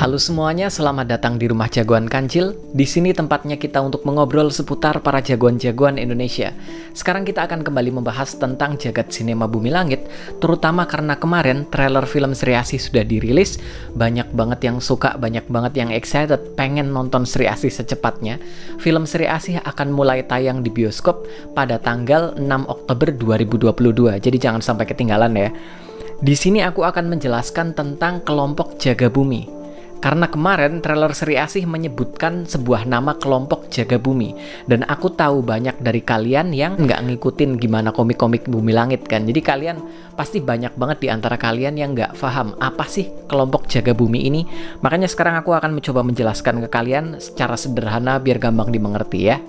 Halo semuanya, selamat datang di Rumah Jagoan Kancil. Di sini tempatnya kita untuk mengobrol seputar para jagoan-jagoan Indonesia. Sekarang kita akan kembali membahas tentang jagat sinema Bumi Langit, terutama karena kemarin trailer film Sri Asih sudah dirilis. Banyak banget yang suka, banyak banget yang excited, pengen nonton Sri Asih secepatnya. Film Sri Asih akan mulai tayang di bioskop pada tanggal 6 Oktober 2022. Jadi jangan sampai ketinggalan ya. Di sini aku akan menjelaskan tentang kelompok Jaga Bumi. Karena kemarin trailer Sri Asih menyebutkan sebuah nama kelompok Jaga Bumi. Dan aku tahu banyak dari kalian yang nggak ngikutin gimana komik-komik Bumi Langit kan. Jadi kalian pasti banyak banget di antara kalian yang nggak paham apa sih kelompok Jaga Bumi ini. Makanya sekarang aku akan mencoba menjelaskan ke kalian secara sederhana biar gampang dimengerti ya.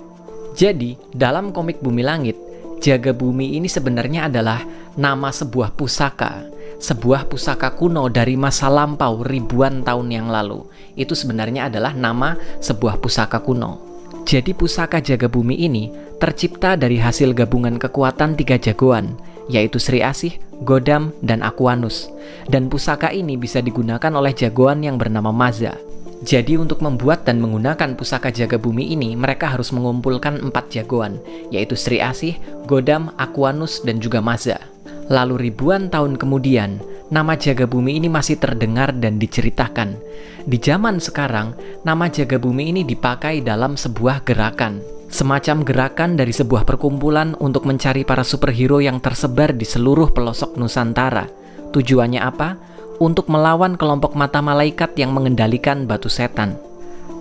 Jadi dalam komik Bumi Langit, Jaga Bumi ini sebenarnya adalah nama sebuah pusaka. Sebuah pusaka kuno dari masa lampau ribuan tahun yang lalu. Itu sebenarnya adalah nama sebuah pusaka kuno. Jadi pusaka Jaga Bumi ini tercipta dari hasil gabungan kekuatan 3 jagoan, yaitu Sri Asih, Godam, dan Aquanus. Dan pusaka ini bisa digunakan oleh jagoan yang bernama Maza. Jadi untuk membuat dan menggunakan pusaka Jaga Bumi ini, mereka harus mengumpulkan 4 jagoan, yaitu Sri Asih, Godam, Aquanus, dan juga Maza. Lalu ribuan tahun kemudian, nama Jaga Bumi ini masih terdengar dan diceritakan. Di zaman sekarang, nama Jaga Bumi ini dipakai dalam sebuah gerakan. Semacam gerakan dari sebuah perkumpulan untuk mencari para superhero yang tersebar di seluruh pelosok Nusantara. Tujuannya apa? Untuk melawan kelompok mata malaikat yang mengendalikan batu setan.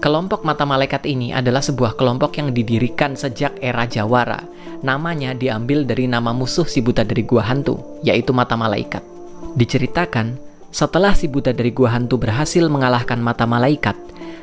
Kelompok mata malaikat ini adalah sebuah kelompok yang didirikan sejak era Jawara. Namanya diambil dari nama musuh si buta dari gua hantu, yaitu mata malaikat. Diceritakan, setelah si buta dari gua hantu berhasil mengalahkan mata malaikat,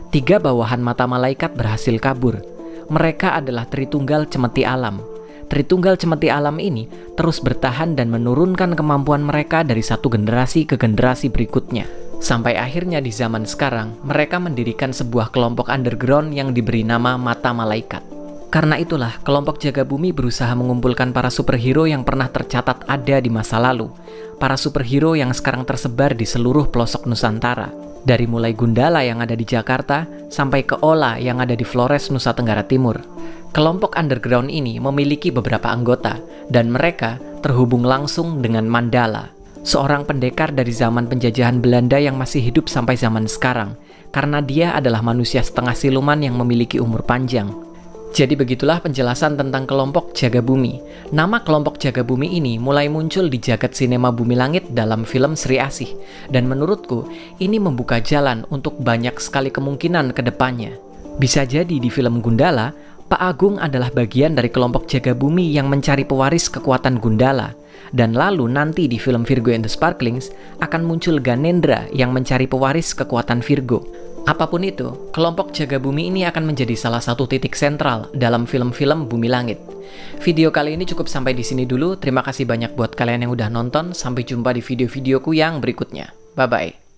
3 bawahan mata malaikat berhasil kabur. Mereka adalah Tritunggal Cemeti Alam. Tritunggal Cemeti Alam ini terus bertahan dan menurunkan kemampuan mereka dari satu generasi ke generasi berikutnya. Sampai akhirnya di zaman sekarang, mereka mendirikan sebuah kelompok underground yang diberi nama Mata Malaikat. Karena itulah, kelompok Jaga Bumi berusaha mengumpulkan para superhero yang pernah tercatat ada di masa lalu. Para superhero yang sekarang tersebar di seluruh pelosok Nusantara. Dari mulai Gundala yang ada di Jakarta, sampai ke Ola yang ada di Flores, Nusa Tenggara Timur. Kelompok underground ini memiliki beberapa anggota, dan mereka terhubung langsung dengan Mandala, seorang pendekar dari zaman penjajahan Belanda yang masih hidup sampai zaman sekarang, karena dia adalah manusia setengah siluman yang memiliki umur panjang. Jadi begitulah penjelasan tentang kelompok Jaga Bumi. Nama kelompok Jaga Bumi ini mulai muncul di jagat sinema Bumi Langit dalam film Sri Asih. Dan menurutku, ini membuka jalan untuk banyak sekali kemungkinan ke depannya. Bisa jadi di film Gundala, Pak Agung adalah bagian dari kelompok Jaga Bumi yang mencari pewaris kekuatan Gundala. Dan lalu nanti di film Virgo and the Sparklings akan muncul Ganendra yang mencari pewaris kekuatan Virgo. Apapun itu, kelompok Jaga Bumi ini akan menjadi salah satu titik sentral dalam film-film Bumi Langit. Video kali ini cukup sampai di sini dulu. Terima kasih banyak buat kalian yang udah nonton. Sampai jumpa di video-videoku yang berikutnya. Bye-bye.